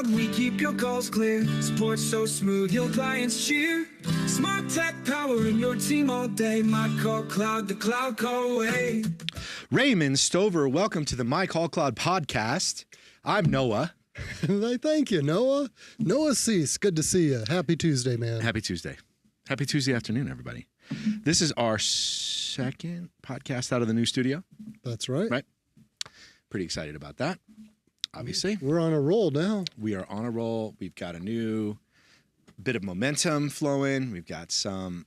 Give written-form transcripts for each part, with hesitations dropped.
MyCallCloud, we keep your calls clear. Support so smooth, your clients cheer. Smart tech powering your team all day. MyCallCloud, the cloud call away. Raymond Stover, welcome to the MyCallCloud Podcast. I'm Noah. Thank you, Noah. Noah Cease, good to see you. Happy Tuesday, man. Happy Tuesday. Happy Tuesday afternoon, everybody. This is our second podcast out of the new studio. That's right. Right? Pretty excited about that, obviously. We're on a roll now. We are on a roll. We've got a new bit of momentum flowing. We've got some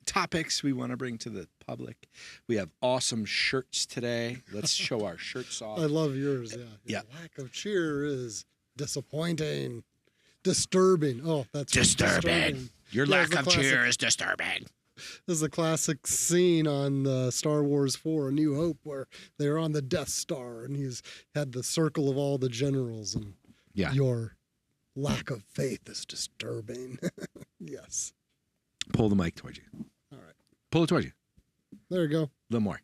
topics we want to bring to the public. We have awesome shirts today. Let's show our shirts off. I love yours, yeah. Yeah. Lack of cheer is disappointing. Disturbing. Oh, that's Disturbing. Your lack of cheer is disturbing. This is a classic scene on Star Wars 4, A New Hope, where they're on the Death Star, and he's had the circle of all the generals, and your lack of faith is disturbing. Yes. Pull the mic towards you. All right. Pull it towards you. There you go. A little more.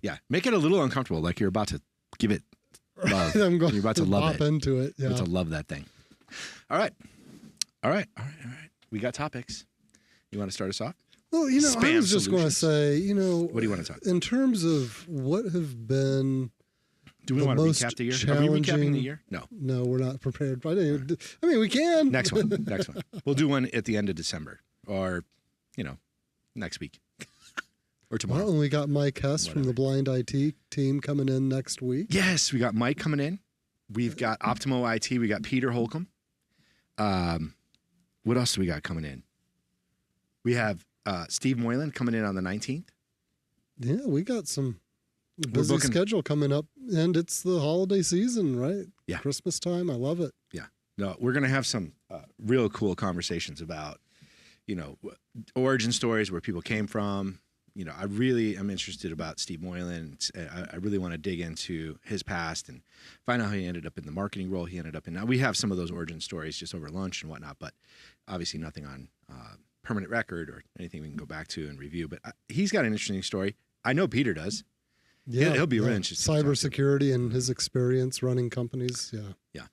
Yeah. Make it a little uncomfortable, like you're about to give it love. I'm going you're about to love pop it. into it. Yeah. You're about to love that thing. All right. We got topics. You want to start us off? Well, I was just going to say, what do you want to talk? In terms of what have been Do we want to recap the year? Are we recapping the year? No, we're not prepared. I mean, we can. Next one. We'll do one at the end of December or, next week or tomorrow. Well, and we got Mike Hess from the Blind IT team coming in next week. Yes, we got Mike coming in. We've got Optimo IT. We got Peter Holcomb. What else do we got coming in? We have Steve Moylan coming in on the 19th. Yeah, we got some busy schedule coming up, and it's the holiday season, right? Yeah. Christmas time. I love it. Yeah. No, we're going to have some real cool conversations about, origin stories, where people came from. I really am interested about Steve Moylan. I really want to dig into his past and find out how he ended up in the marketing role he ended up in. Now, we have some of those origin stories just over lunch and whatnot, but obviously nothing on permanent record or anything we can go back to and review. But he's got an interesting story. I know Peter does. Yeah, he'll be really interesting. Cybersecurity and his experience running companies. Yeah. Yeah.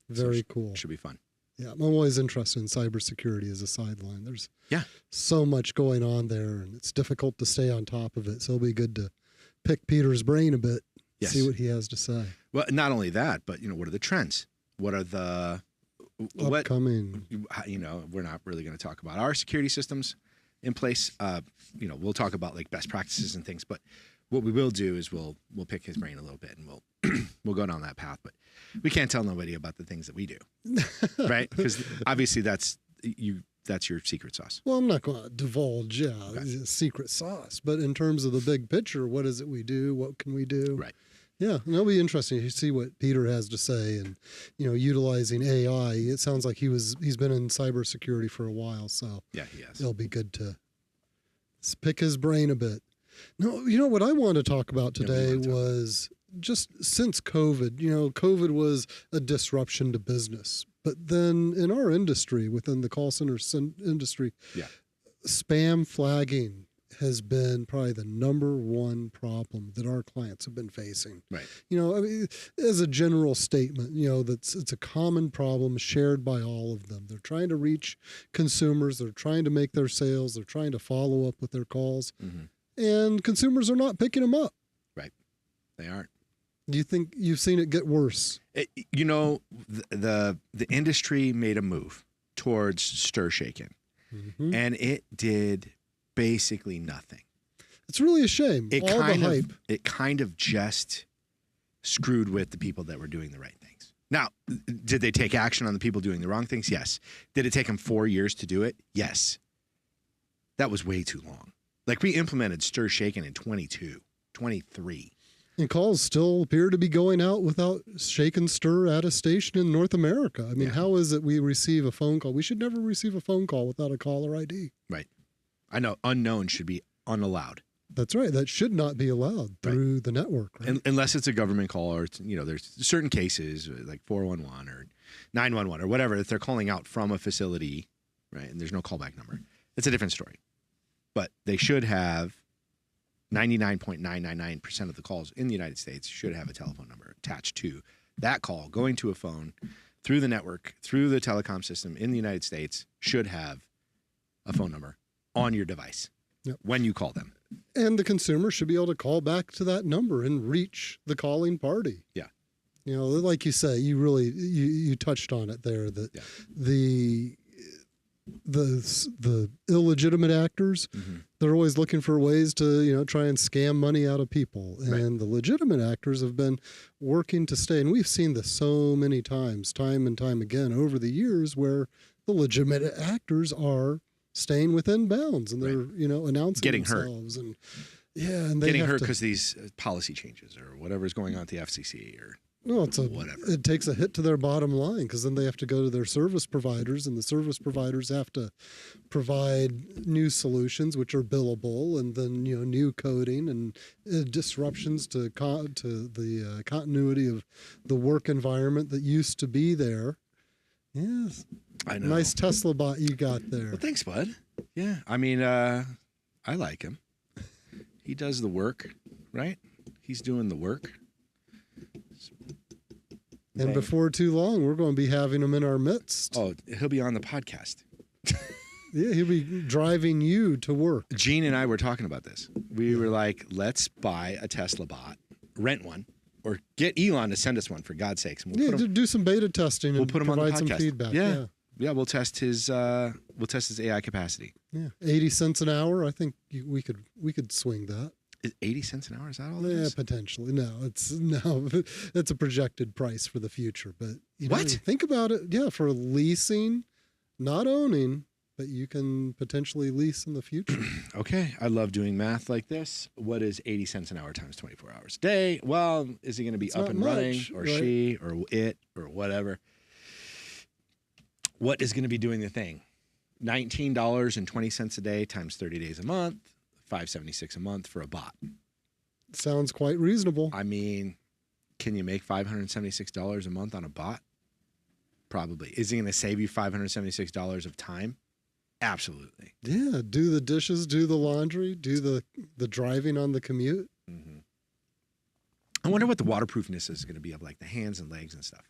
Very cool. Should be fun. Yeah, I'm always interested in cybersecurity as a sideline. There's so much going on there, and it's difficult to stay on top of it. So it'll be good to pick Peter's brain a bit, see what he has to say. Well, not only that, but, what are the trends? What are the upcoming? We're not really going to talk about our security systems in place. We'll talk about like best practices and things, but what we will do is we'll pick his brain a little bit and we'll go down that path, but we can't tell nobody about the things that we do, right? Because obviously that's your secret sauce. Well, I'm not going to divulge, secret sauce, but in terms of the big picture, what is it we do? What can we do? Right. Yeah, and it'll be interesting to see what Peter has to say, and utilizing AI. It sounds like he's been in cybersecurity for a while, so yeah, he has. It'll be good to pick his brain a bit. No, what I wanted to talk about today was just since COVID. COVID was a disruption to business, but then in our industry, within the call center industry, spam flagging has been probably the number one problem that our clients have been facing. Right. As a general statement, it's a common problem shared by all of them. They're trying to reach consumers. They're trying to make their sales. They're trying to follow up with their calls. Mm-hmm. And consumers are not picking them up. Right. They aren't. Do you think you've seen it get worse? The industry made a move towards stir shaking, and it did basically nothing. It's really a shame. It kind of just screwed with the people that were doing the right things. Now, did they take action on the people doing the wrong things? Yes. Did it take them 4 years to do it? Yes. That was way too long. Like, we implemented stir shaking in 22, 23. And calls still appear to be going out without shake and stir at a station in North America. I mean, how is it we receive a phone call? We should never receive a phone call without a caller ID. Right. I know unknown should be unallowed. That's right. That should not be allowed through the network. Right? Unless it's a government call, or there's certain cases like 411 or 911 or whatever, if they're calling out from a facility, right, and there's no callback number. It's a different story. But they should have 99.999% of the calls in the United States should have a telephone number attached to that call going to a phone through the network, through the telecom system in the United States should have a phone number on your device when you call them. And the consumer should be able to call back to that number and reach the calling party. Yeah. You know, like you say, you touched on it there, that the illegitimate actors, they're always looking for ways to, you know, try and scam money out of people. And the legitimate actors have been working to stay. And we've seen this so many times, time and time again over the years, where the legitimate actors are staying within bounds and they're, you know, announcing getting themselves. Hurt. And and they getting hurt because these policy changes or whatever is going on at the FCC or whatever. It takes a hit to their bottom line, because then they have to go to their service providers, and the service providers have to provide new solutions which are billable, and then, you know, new coding and disruptions to the continuity of the work environment that used to be there. Yes, I know. Nice Tesla bot you got there. Well, thanks, bud. Yeah, I mean, I like him. He does the work, right? He's doing the work. And before too long, we're going to be having him in our midst. Oh, he'll be on the podcast. Yeah, he'll be driving you to work. Gene and I were talking about this. We were like, let's buy a Tesla bot, rent one, or get Elon to send us one, for God's sakes. And we'll do some beta testing and put him on the provide some podcast. feedback. Yeah, we'll test his AI capacity. Yeah, 80 cents an hour. I think we could swing that. Is 80 cents an hour? Is that all it Yeah, is? potentially. No, it's a projected price for the future. But you know, What? think about it. Yeah, for leasing, not owning, but you can potentially lease in the future. Okay, I love doing math like this. What is 80 cents an hour times 24 hours a day? Well, is he going to be It's up not and running, much, or right? she, or it, or whatever? What is going to be doing the thing? $19.20 a day times 30 days a month, $576 a month for a bot. Sounds quite reasonable. I mean, can you make $576 a month on a bot? Probably. Is he going to save you $576 of time? Absolutely. Yeah, do the dishes, do the laundry, do the driving on the commute. Mm-hmm. I wonder what the waterproofness is going to be of, like the hands and legs and stuff.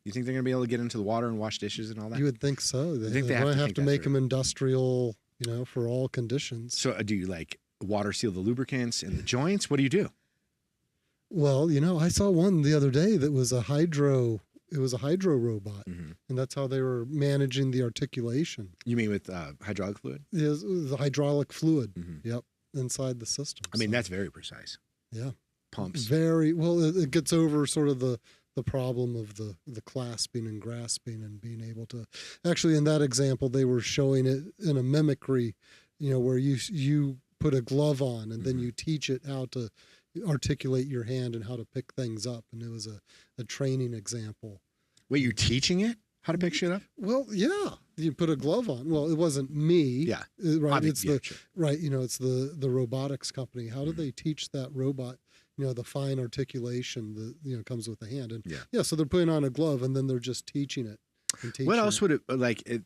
You think they're going to be able to get into the water and wash dishes and all that? You would think so. I think they might have think to that make through. them industrial, you know, for all conditions. So do you like water seal the lubricants in the joints? What do you do? Well, you know, I saw one the other day that was a hydro robot, Mm-hmm. and that's how they were managing the articulation. You mean with hydraulic fluid? It was the hydraulic fluid. Mm-hmm. Yep, inside the system. I mean, that's very precise. Yeah, Pumps. very well. It gets over sort of the problem of the clasping and grasping and being able to. Actually, in that example, they were showing it in a mimicry, you know, where you put a glove on and then you teach it how to articulate your hand and how to pick things up. And it was a training example. Wait, you're teaching it how to pick shit up? Well, yeah, you put a glove on. Well, it wasn't me. Yeah. Right. I mean, It's yeah, the sure. right. You know, it's the robotics company. How do they teach that robot, you know, the fine articulation that, you know, comes with the hand? And yeah, so they're putting on a glove and then they're just teaching it. And teaching What else it. would it,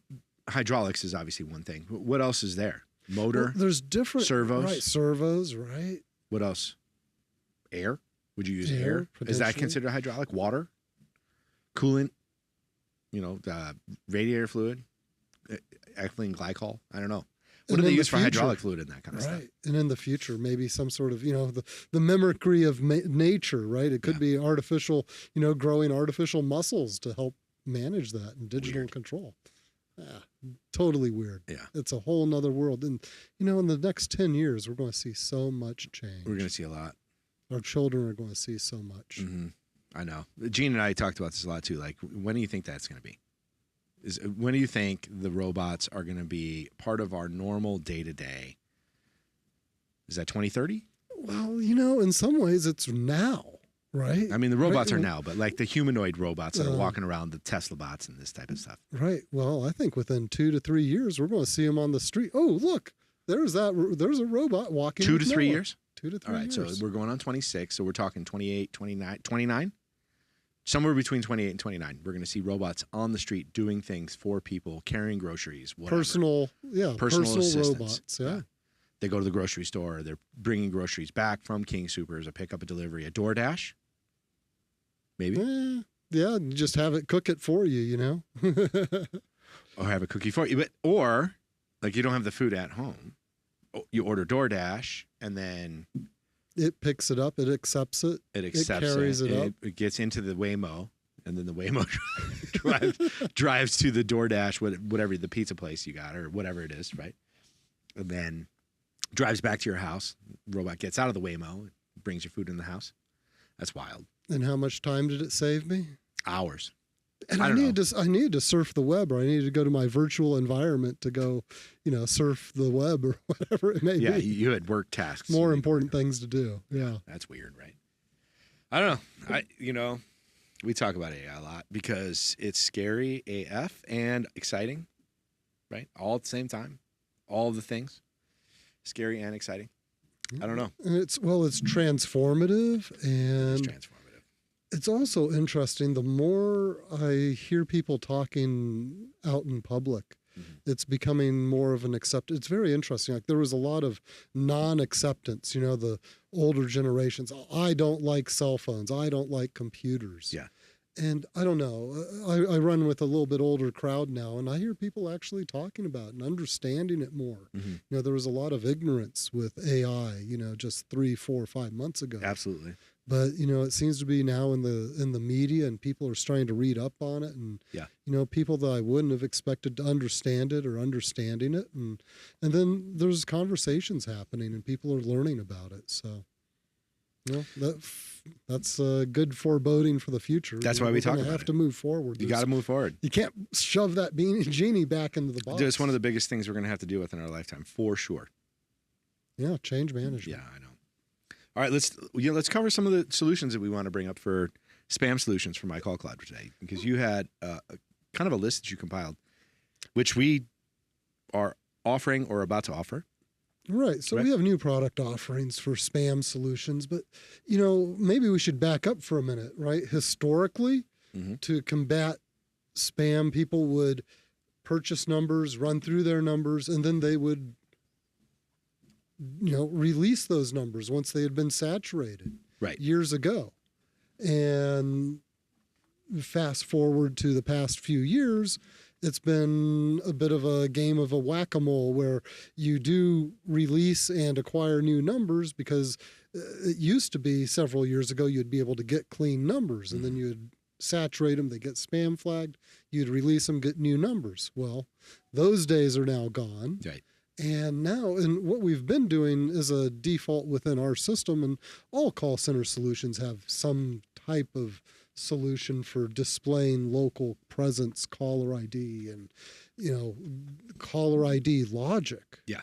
hydraulics is obviously one thing. What else is there? Motor? Well, there's different servos? Right, servos, right? What else? Air? Would you use air? Air, Is that potentially. considered hydraulic? Water? Coolant? You know, radiator fluid? Ethylene glycol? I don't know. What And do they in the use for future- hydraulic fluid and that kind of stuff? Right. And in the future, maybe some sort of, you know, the mimicry of nature, right? It could be artificial, you know, growing artificial muscles to help manage that and digital Weird. control. Yeah, totally weird. Yeah. It's a whole nother world. And, you know, in the next 10 years, we're going to see so much change. We're going to see a lot. Our children are going to see so much. Mm-hmm. I know. Gene and I talked about this a lot too. Like, when do you think that's going to be? When do you think the robots are going to be part of our normal day-to-day? Is that 2030? Well, you know, in some ways it's now, right? I mean, the robots Right. are now, but like the humanoid robots that are walking around, the Tesla bots and this type of stuff. Right. Well, I think within 2 to 3 years, we're going to see them on the street. Oh, look, there's a robot walking. 2 to with 3 Noah. years? 2 to 3 All right, years. so we're going on 26, so we're talking 28, 29? Somewhere between 28 and 29. We're going to see robots on the street doing things for people, carrying groceries, whatever. Personal assistants. robots. Yeah. They go to the grocery store. They're bringing groceries back from King Soopers, a pickup, a delivery, a DoorDash. Maybe. Yeah, and just have it cook it for you, you know? Or have a cookie for you. Or like you don't have the food at home. You order DoorDash and then It picks it up, it accepts it, it carries it up. It gets into the Waymo, and then the Waymo drives to the DoorDash, whatever the pizza place you got or whatever it is, right? And then drives back to your house. Robot gets out of the Waymo and brings your food in the house. That's wild. And how much time did it save me? Hours. And I needed to surf the web, or I needed to go to my virtual environment to go, surf the web or whatever it may be. Yeah, you had work tasks. More important things to do. Yeah. That's weird, right? I don't know. We talk about AI a lot because it's scary AF and exciting, right? All at the same time. All the things. Scary and exciting. I don't know. And it's transformative, and It's transformative. it's also interesting. The more I hear people talking out in public, it's becoming more of an acceptance. It's very interesting. Like there was a lot of non-acceptance, the older generations. I don't like cell phones. I don't like computers. Yeah. And I don't know. I run with a little bit older crowd now, and I hear people actually talking about it and understanding it more. Mm-hmm. There was a lot of ignorance with AI, just 3, 4, 5 months ago. Absolutely. But it seems to be now in the media, and people are starting to read up on it, and people that I wouldn't have expected to understand it are understanding it, and then there's conversations happening, and people are learning about it. So, that's a good foreboding for the future. That's why we talk about it. You have to move forward. You got to move forward. You can't shove that genie back into the box. It's one of the biggest things we're going to have to deal with in our lifetime, for sure. Yeah, change management. Yeah, I know. All right, let's cover some of the solutions that we want to bring up for spam solutions for MyCallCloud today, because you had kind of a list that you compiled, which we are offering or about to offer. Right. So we have new product offerings for spam solutions, but maybe we should back up for a minute, right? Historically, to combat spam, people would purchase numbers, run through their numbers, and then they would release those numbers once they had been saturated years ago. And fast forward to the past few years, it's been a bit of a game of a whack-a-mole where you do release and acquire new numbers, because it used to be several years ago you'd be able to get clean numbers, and then you'd saturate them, they get spam flagged, you'd release them, get new numbers. Well, those days are now gone. Right. And now, and what we've been doing is a default within our system, and all call center solutions have some type of solution for displaying local presence, caller ID, and, caller ID logic. Yeah.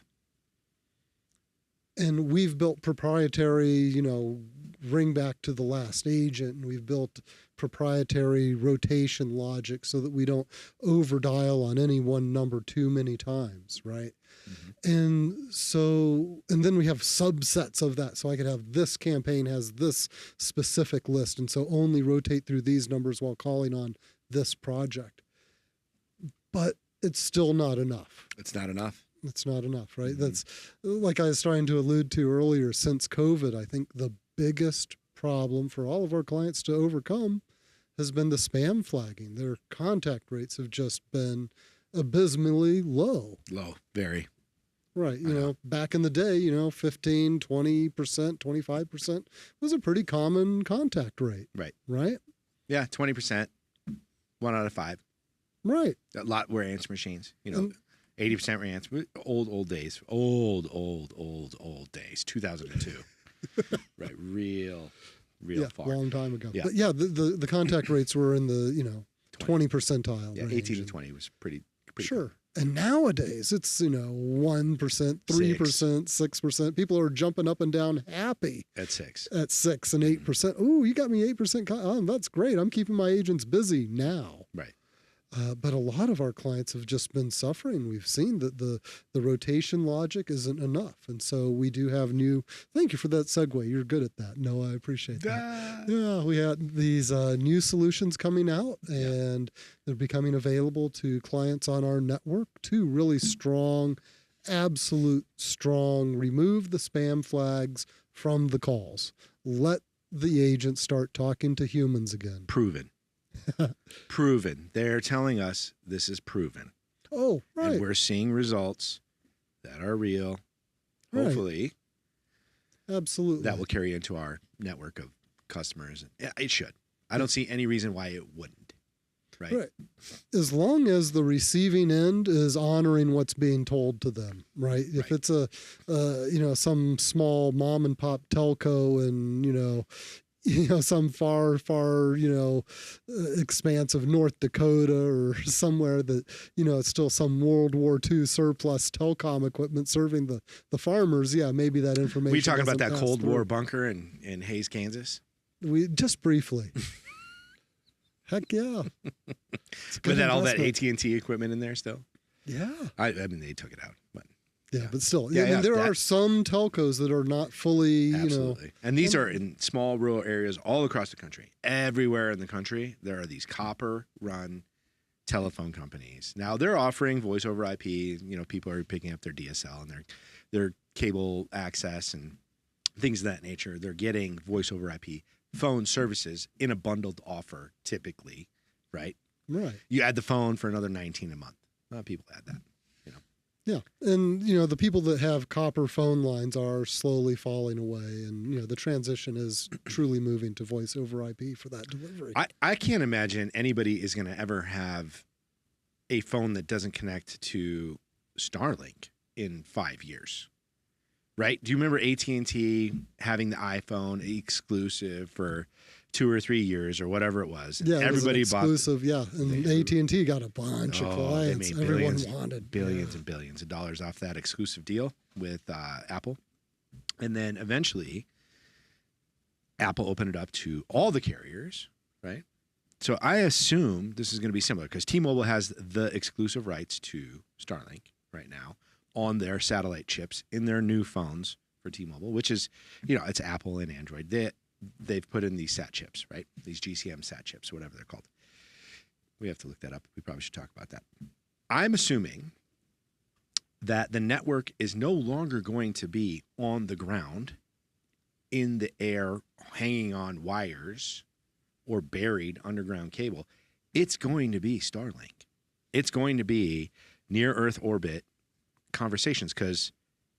And we've built proprietary, ring back to the last agent, and we've built proprietary rotation logic so that we don't over dial on any one number too many times, right? And then we have subsets of that. So I could have this campaign has this specific list, and so only rotate through these numbers while calling on this project. But it's still not enough. It's not enough. It's not enough, right? That's like I was trying to allude to earlier. Since COVID, I think the biggest problem for all of our clients to overcome has been the spam flagging. Their contact rates have just been abysmally low. Low, very. Right. Back in the day, 15, 20%, 25% was a pretty common contact rate. Right. Right? Yeah, 20%, 1 out of 5. Right. A lot were answer machines, 80% were answer. Old days. Old days. 2002. Right. Real far. Long time ago. Yeah. But yeah, the contact rates were in the 20 percentile. Yeah, range. 18 to 20 was pretty sure. common. And nowadays it's 1%, 3%, 6%. People are jumping up and down happy At 6 and 8%. Ooh, you got me 8%. That's great. I'm keeping my agents busy now. Right. But a lot of our clients have just been suffering. We've seen that the rotation logic isn't enough. And so we do have thank you for that segue. You're good at that. No, I appreciate that. Yeah, we had these new solutions coming out, and they're becoming available to clients on our network. 2 really strong, absolute strong, remove the spam flags from the calls. Let the agent start talking to humans again. Proven. Proven. They're telling us this is proven. Oh, right. And we're seeing results that are real. Hopefully, absolutely, that will carry into our network of customers. Yeah, it should. I don't see any reason why it wouldn't. Right. As long as the receiving end is honoring what's being told to them, right? If it's a, some small mom and pop telco and, some far, expanse of North Dakota or somewhere that, it's still some World War II surplus telecom equipment serving the farmers. Yeah, maybe that information. Were you talking about that Cold War bunker in Hays, Kansas? We just briefly. Heck yeah. With all that AT&T equipment in there still? Yeah. I mean, they took it out. But yeah, but still. There are some telcos that are not fully, absolutely. And these are in small rural areas all across the country. Everywhere in the country, there are these copper-run telephone companies. Now, they're offering voice over IP. People are picking up their DSL and their cable access and things of that nature. They're getting voice over IP phone services in a bundled offer, typically, right? Right. You add the phone for another $19 a month. A lot of people add that, Yeah, and the people that have copper phone lines are slowly falling away, and the transition is truly moving to voice over IP for that delivery. I can't imagine anybody is going to ever have a phone that doesn't connect to Starlink in 5 years. Right? Do you remember AT&T having the iPhone exclusive for 2 or 3 years or whatever it was? Yeah, everybody exclusive, bought. Yeah, and AT&T got a bunch of clients. They made Everyone wanted billions and billions of dollars off that exclusive deal with Apple, and then eventually Apple opened it up to all the carriers. Right? So I assume this is going to be similar because T-Mobile has the exclusive rights to Starlink right now on their satellite chips in their new phones for T-Mobile, which is, it's Apple and Android. They've put in these SAT chips, right? These GCM SAT chips, whatever they're called. We have to look that up. We probably should talk about that. I'm assuming that the network is no longer going to be on the ground, in the air, hanging on wires, or buried underground cable. It's going to be Starlink. It's going to be near Earth orbit conversations, because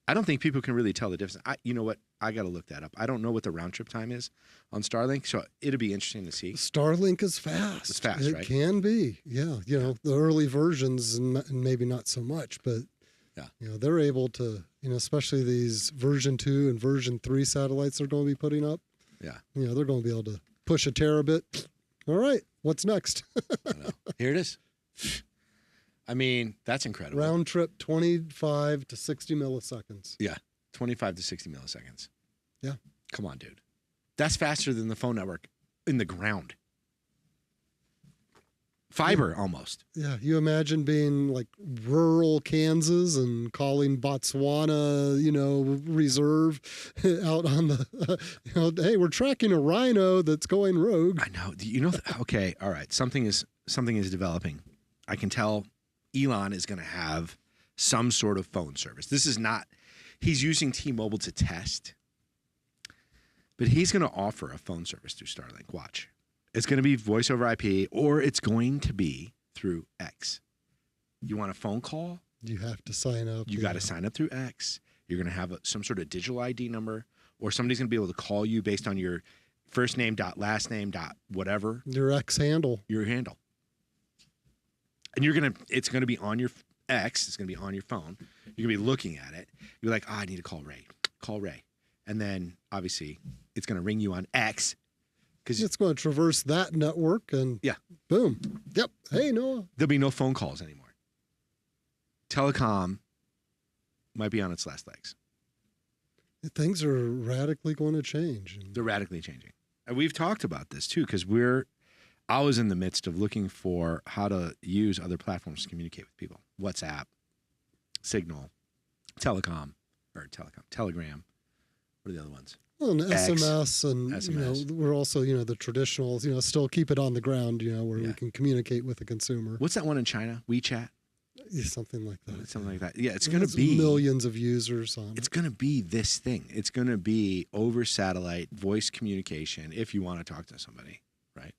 I don't think people can really tell the difference. You know what? I got to look that up. I don't know what the round trip time is on Starlink, so it'll be interesting to see. Starlink is fast. It's fast, right? It can be. Yeah. The early versions, and maybe not so much, but they're able to, especially these version 2 and version 3 satellites they're going to be putting up. Yeah. They're going to be able to push a terabit. All right, what's next? I know. Here it is. I mean, that's incredible. Round trip 25 to 60 milliseconds. Yeah, 25 to 60 milliseconds. Yeah. Come on, dude. That's faster than the phone network in the ground. Fiber, almost. Yeah, you imagine being like rural Kansas and calling Botswana, reserve out on the, hey, we're tracking a rhino that's going rogue. I know. Okay, all right. Something is developing. I can tell Elon is going to have some sort of phone service. This is not, he's using T-Mobile to test, but he's going to offer a phone service through Starlink. Watch. It's going to be voice over IP, or it's going to be through X. You want a phone call? You have to sign up. You got to sign up through X. You're going to have some sort of digital ID number, or somebody's going to be able to call you based on your first name dot last name dot whatever. Your X handle. Your handle. And it's going to be on your X. It's going to be on your phone. You're going to be looking at it. You're like, I need to call Ray. Call Ray. And then, obviously, it's going to ring you on X. Because it's going to traverse that network and boom. Yep. Hey, Noah. There'll be no phone calls anymore. Telecom might be on its last legs. Things are radically going to change. They're radically changing. And we've talked about this, too, because I was in the midst of looking for how to use other platforms to communicate with people. WhatsApp, Signal, Telegram. What are the other ones? Well, and SMS, and we're also the traditional still keep it on the ground where we can communicate with the consumer. What's that one in China? WeChat. Yeah, something like that. Something like that. Yeah, it's going to be millions of users on it. It's going to be this thing. It's going to be over satellite voice communication if you want to talk to somebody, right?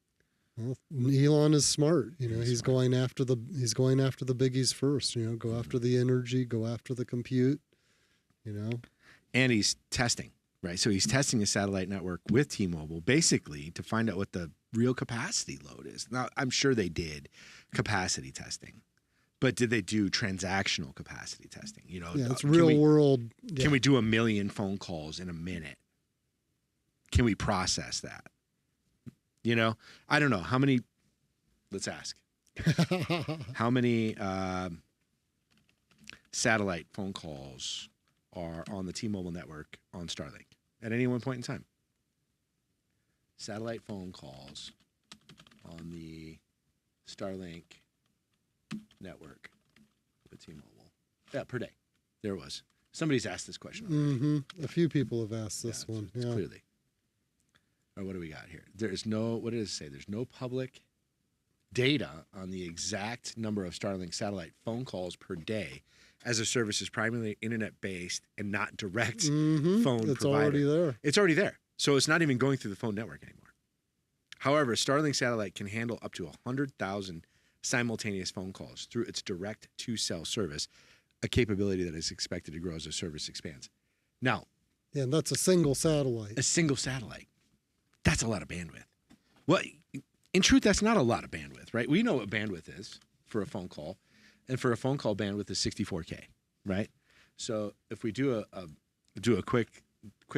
Well, Elon is smart. He's going after the biggies first. Go after the energy, go after the compute. And he's testing, right? So he's testing a satellite network with T-Mobile, basically to find out what the real capacity load is. Now, I'm sure they did capacity testing, but did they do transactional capacity testing? It's real world. Yeah. Can we do 1 million phone calls in a minute? Can we process that? I don't know how many. Let's ask. How many satellite phone calls are on the T-Mobile network on Starlink at any one point in time? Satellite phone calls on the Starlink network with T-Mobile. Yeah, per day. There it was. Somebody's asked this question already. Mm-hmm. A few people have asked this one. It's clearly. All right, what do we got here? There's no, what does it say? There's no public data on the exact number of Starlink satellite phone calls per day, as the service is primarily internet-based and not direct phone provider. It's already there. It's already there. So it's not even going through the phone network anymore. However, Starlink satellite can handle up to 100,000 simultaneous phone calls through its direct-to-cell service, a capability that is expected to grow as the service expands. Now, and that's a single satellite. A single satellite. That's a lot of bandwidth. Well, in truth, that's not a lot of bandwidth, right? We know what bandwidth is for a phone call. And for a phone call, bandwidth is 64K, right? So if we do a quick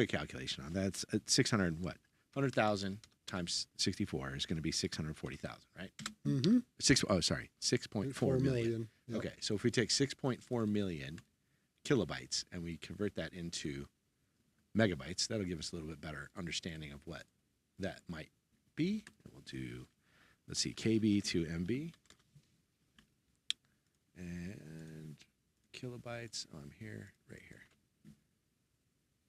calculation on that, it's 100,000 times 64 is going to be 640,000, right? Mm-hmm. 6.4 million. Yep. Okay, so if we take 6.4 million kilobytes and we convert that into megabytes, that'll give us a little bit better understanding of what that might be. And we'll do, let's see, KB to MB. And kilobytes, I'm here, right here.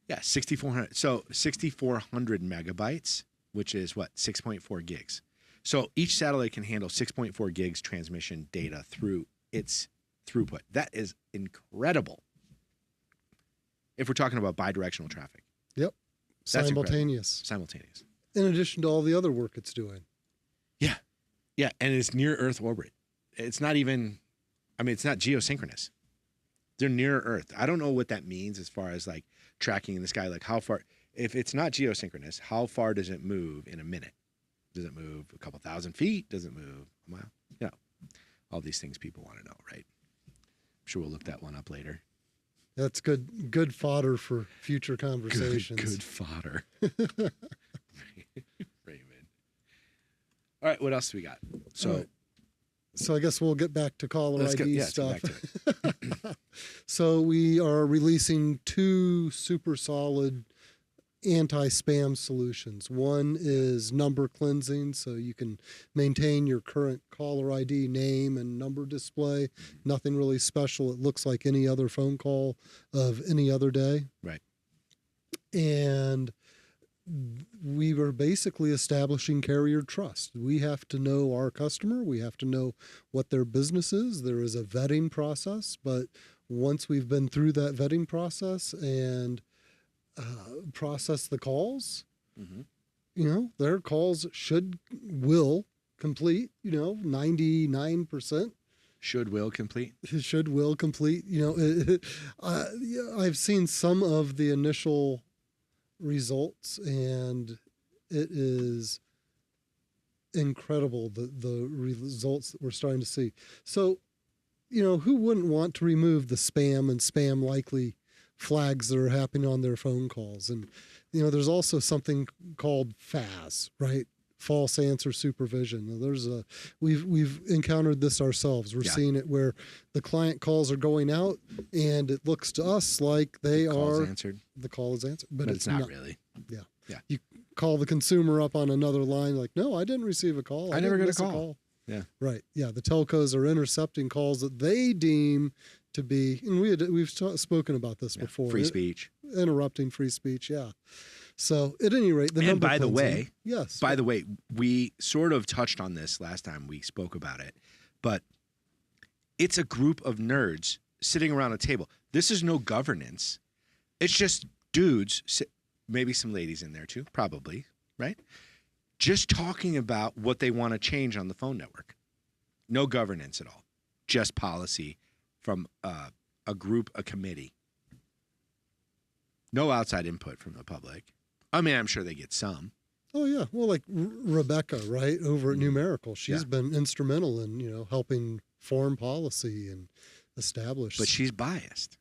Yeah, 6,400. So 6,400 megabytes, which is what, 6.4 gigs. So each satellite can handle 6.4 gigs transmission data through its throughput. That is incredible. If we're talking about bidirectional traffic. Yep. Simultaneous. Simultaneous. In addition to all the other work it's doing. Yeah. Yeah. And it's near Earth orbit. It's not even, it's not geosynchronous. They're near Earth. I don't know what that means as far as like tracking in the sky. Like how far, if it's not geosynchronous, how far does it move in a minute? Does it move a couple thousand feet? Does it move a mile? All these things people want to know, right? I'm sure we'll look that one up later. That's good fodder for future conversations. Good fodder. Raymond. All right, what else do we got? So I guess we'll get back to caller ID stuff. Let's get back to it. So we are releasing 2 super solid anti-spam solutions. One is number cleansing, so you can maintain your current caller ID name and number display. Nothing really special. It looks like any other phone call of any other day. Right. And we were basically establishing carrier trust. We have to know our customer. We have to know what their business is. There is a vetting process, but once we've been through that vetting process and process the calls, their calls will complete, 99%. Will complete. Will complete. I've seen some of the initial results, and it is incredible the results that we're starting to see. So, who wouldn't want to remove the spam and spam likely flags that are happening on their phone calls? And there's also something called FAS, right? False answer supervision. We've encountered this ourselves. We're seeing it where the client calls are going out and it looks to us like the call is answered, but it's not really. Yeah. You call the consumer up on another line like, no, I didn't receive a call. I never got a call. Yeah. Right. Yeah. The telcos are intercepting calls that they deem to be, and we've spoken about this before. Free speech. Interrupting free speech. Yeah. So at any rate, by the way, we sort of touched on this last time we spoke about it, but it's a group of nerds sitting around a table. This is no governance. It's just dudes, maybe some ladies in there too, probably, right? just talking about what they want to change on the phone network. No governance at all, just policy from a group, a committee. No outside input from the public. I mean, I'm sure they get some. Oh yeah, well, like Rebecca, right, over at Numerical, she's been instrumental in helping form policy and establish. But she's biased.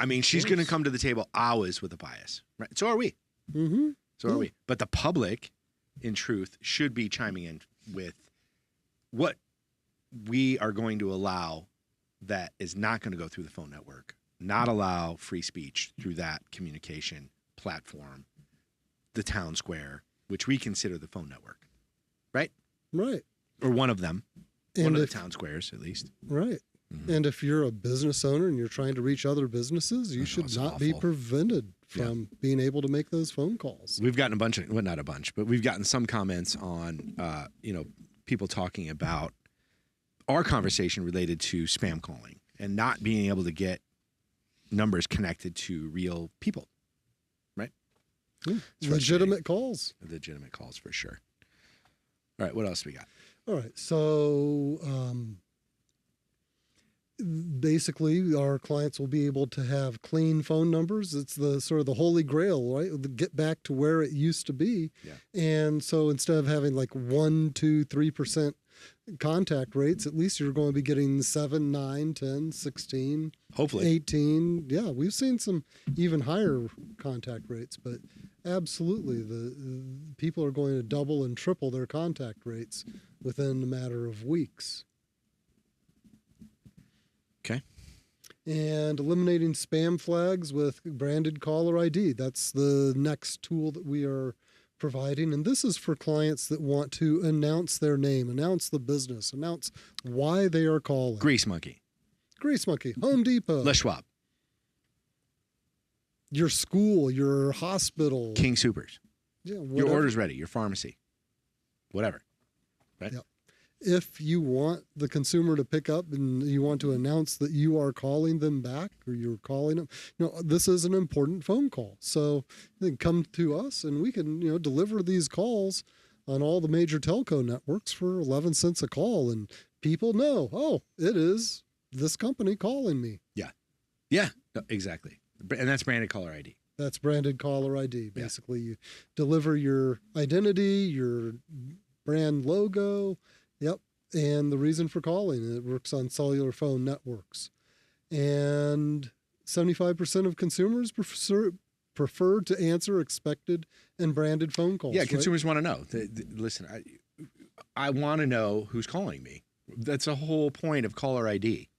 I mean, she's going to come to the table always with a bias, right? So are we. Mm-hmm. So are we. But the public, in truth, should be chiming in with what we are going to allow that is not going to go through the phone network, not allow free speech through that communication platform, the town square, which we consider the phone network, right? Right. Or one of them, and one of the town squares at least. Right. Mm-hmm. And if you're a business owner and you're trying to reach other businesses, you should not be prevented from being able to make those phone calls. We've gotten a bunch of, well, not a bunch, but we've gotten some comments on, people talking about our conversation related to spam calling and not being able to get numbers connected to real people, right? Legitimate calls. Legitimate calls for sure. All right, what else we got? All right, so basically our clients will be able to have clean phone numbers. It's the sort of the holy grail, right? Get back to where it used to be. Yeah. And so instead of having like 1, 2, 3% contact rates, at least you're going to be getting 7, 9, 10, 16, hopefully 18. Yeah, we've seen some even higher contact rates, but absolutely the people are going to double and triple their contact rates within a matter of weeks. Okay. And eliminating spam flags with branded caller ID. That's the next tool that we are providing. And this is for clients that want to announce their name, announce the business, announce why they are calling. Grease Monkey. Grease Monkey, Home Depot. Les Schwab. Your school, your hospital. King Soopers. Yeah, your order's ready. Your pharmacy. Whatever. Right? Yep. If you want the consumer to pick up and you want to announce that you are calling them back or you're calling them, this is an important phone call. So then come to us and we can, deliver these calls on all the major telco networks for 11 cents a call. And people know, oh, it is this company calling me. Yeah. Yeah, exactly. And that's branded caller ID. That's branded caller ID. Basically, you deliver your identity, your brand logo. Yep. And the reason for calling, it works on cellular phone networks. And 75% of consumers prefer to answer expected and branded phone calls. Yeah, consumers want to know. Listen, I want to know who's calling me. That's the whole point of caller ID,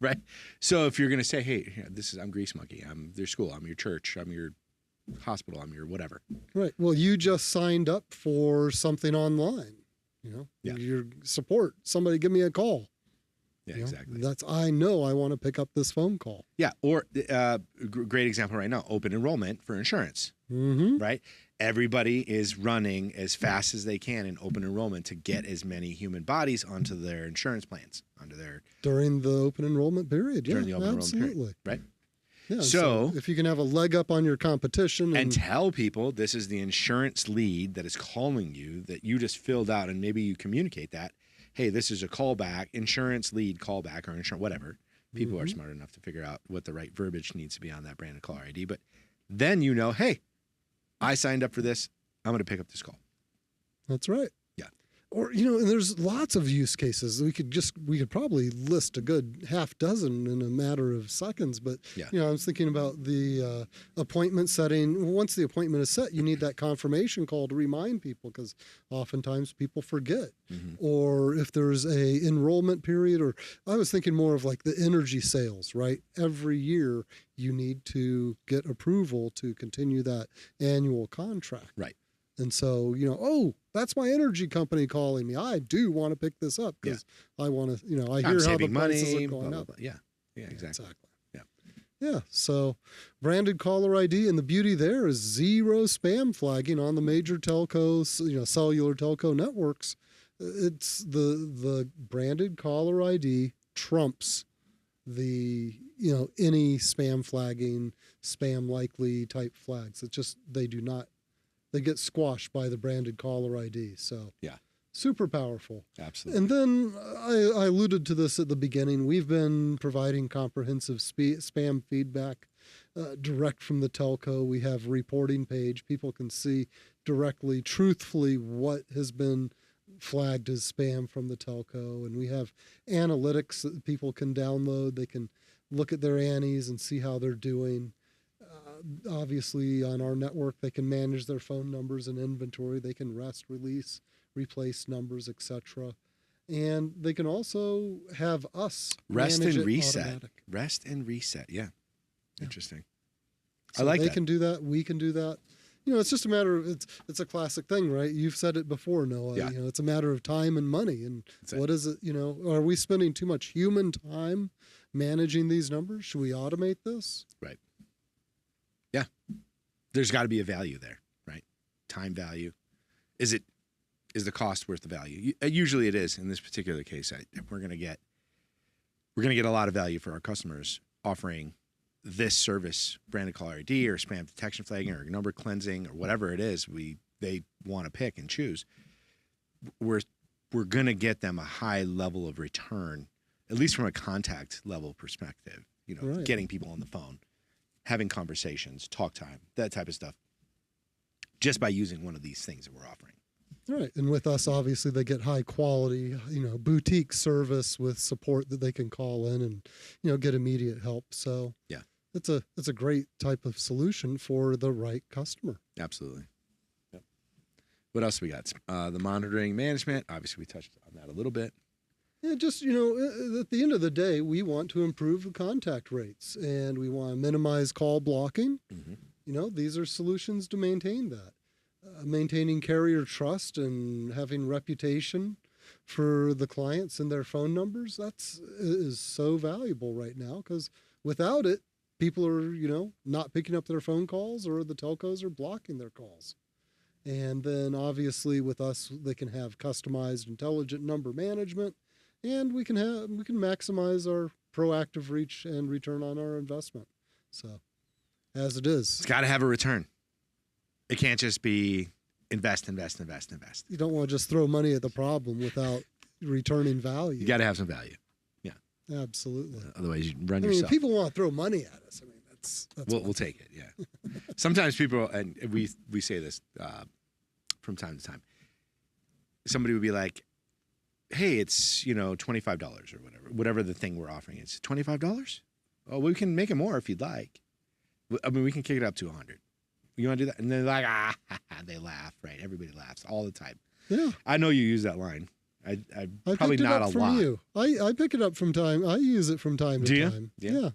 right? So if you're going to say, hey, I'm Grease Monkey, I'm your school, I'm your church, I'm your hospital, I'm your whatever. Right. Well, you just signed up for something online. Your support. Somebody give me a call. Yeah, exactly. I know I want to pick up this phone call. Yeah, or great example right now, open enrollment for insurance, right? Everybody is running as fast as they can in open enrollment to get as many human bodies onto their insurance plans, during the open enrollment period. During the open absolutely. enrollment period, right? Yeah, so if you can have a leg up on your competition and tell people this is the insurance lead that is calling you that you just filled out, and maybe you communicate that, hey, this is a callback, insurance lead callback or insurance, whatever. People are smart enough to figure out what the right verbiage needs to be on that branded caller ID. But then hey, I signed up for this. I'm going to pick up this call. That's right. Yeah. Or, and there's lots of use cases. We could probably list a good half dozen in a matter of seconds. But, I was thinking about the appointment setting. Once the appointment is set, you need that confirmation call to remind people because oftentimes people forget. Or if there's a enrollment period, or I was thinking more of like the energy sales, right? Every year you need to get approval to continue that annual contract. Right. And so, that's my energy company calling me. I do want to pick this up because I want to, I hear how the prices are going up. Yeah, exactly. Yeah. So branded caller ID, and the beauty there is zero spam flagging on the major telcos, cellular telco networks. It's the branded caller ID trumps the, any spam flagging, spam likely type flags. It's just, they do not they get squashed by the branded caller ID. So Yeah. super powerful. Absolutely. And then I alluded to this at the beginning. We've been providing comprehensive spam feedback direct from the telco. We have a reporting page. People can see directly, truthfully, what has been flagged as spam from the telco. And we have analytics that people can download. They can look at their annies and see how they're doing. Obviously, on our network, they can manage their phone numbers and inventory. They can rest, release, replace numbers, etc. And they can also have us Rest manage and it reset. automatic. Rest and reset. Yeah. Interesting. So I like they that. can do that. We can do that. It's just a matter of it's a classic thing, right? You've said it before, Noah. Yeah. It's a matter of time and money. And That's it. what is it? Are we spending too much human time managing these numbers? Should we automate this? Right. Yeah. There's got to be a value there, right? Time value. Is the cost worth the value? Usually it is. In this particular case, we're going to get a lot of value for our customers offering this service, branded caller ID or spam detection flagging or number cleansing or whatever it is they want to pick and choose. We're going to get them a high level of return, at least from a contact level perspective. Right. Getting people on the phone, having conversations, talk time, that type of stuff, just by using one of these things that we're offering. Right. And with us, obviously, they get high quality, boutique service with support that they can call in and, get immediate help. So Yeah. it's a great type of solution for the right customer. Absolutely. Yep. What else we got? The monitoring management. Obviously, we touched on that a little bit. Yeah, just, at the end of the day, we want to improve the contact rates and we want to minimize call blocking. Mm-hmm. These are solutions to maintain that. Maintaining carrier trust and having reputation for the clients and their phone numbers, is so valuable right now because without it, people are, not picking up their phone calls or the telcos are blocking their calls. And then obviously with us, they can have customized intelligent number management and we can maximize our proactive reach and return on our investment. So as it is. It's got to have a return. It can't just be invest. You don't want to just throw money at the problem without returning value. You got to have some value. Yeah. Absolutely. Otherwise, you run yourself. People want to throw money at us. That's We'll take it. Yeah. Sometimes people, and we say this from time to time. Somebody would be like, "Hey, it's $25 or whatever the thing we're offering is. $25? Oh, we can make it more if you'd like. I mean, we can kick it up to $100. You want to do that?" And they're like, they laugh, right? Everybody laughs all the time. Yeah. I know you use that line. I probably not a lot. You. I pick it up from time. I use it from time to time. Yeah.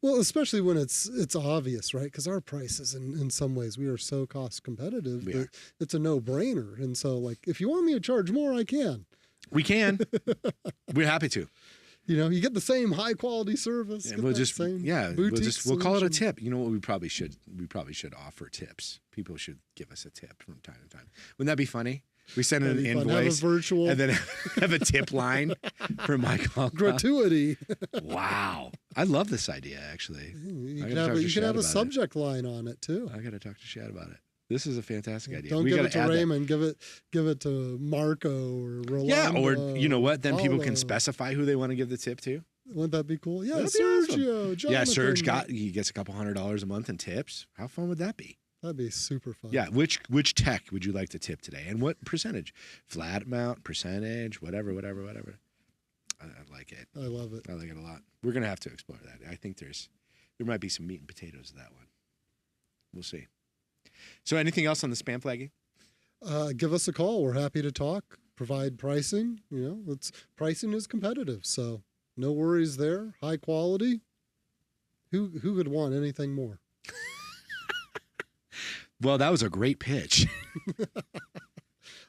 Well, especially when it's obvious, right? Because our prices, in some ways, we are so cost competitive that it's a no-brainer. And so, like, if you want me to charge more, I can. We can. We're happy to. You get the same high quality service. And we'll call it a tip. You know what we probably should offer tips. People should give us a tip from time to time. Wouldn't that be funny? We send an invoice and then have a tip line for MyCallCloud. Gratuity. Wow. I love this idea, actually. You can have a subject line on it too. I got to talk to Shad about it. This is a fantastic idea. Don't give it to Raymond. Give it to Marco or Rolando. Yeah, or you know what? Then people can specify who they want to give the tip to. Wouldn't that be cool? Yeah, That'd Sergio, awesome. Jonathan. Yeah, Serge he gets a couple $100 a month in tips. How fun would that be? That'd be super fun. Yeah, which tech would you like to tip today, and what percentage? Flat amount, percentage, whatever. I like it. I love it. I like it a lot. We're gonna have to explore that. I think there might be some meat and potatoes to that one. We'll see. So anything else on the spam flagging? Give us a call. We're happy to talk, provide pricing. Pricing is competitive, so no worries there. High quality. Who could want anything more? Well, that was a great pitch.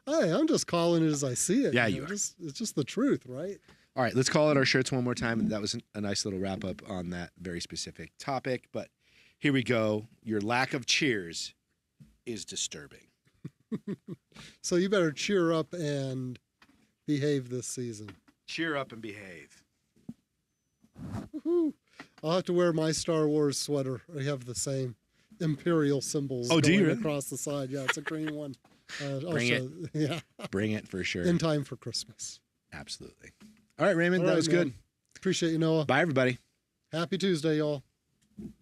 Hey, I'm just calling it as I see it. Yeah, you are. It's just the truth, right? All right, let's call it our shirts one more time. That was a nice little wrap up on that very specific topic. But here we go. Your lack of cheers is disturbing. So you better cheer up and behave this season. Cheer up and behave. Woo-hoo. I'll have to wear my Star Wars sweater. I have the same. imperial symbols do going you really? across the side. Yeah, it's a green one. Bring it. Yeah, Bring it for sure. in time for Christmas. Absolutely. All right, Raymond, All that right, was man. good. Appreciate you, Noah. Bye, everybody. Happy Tuesday, y'all.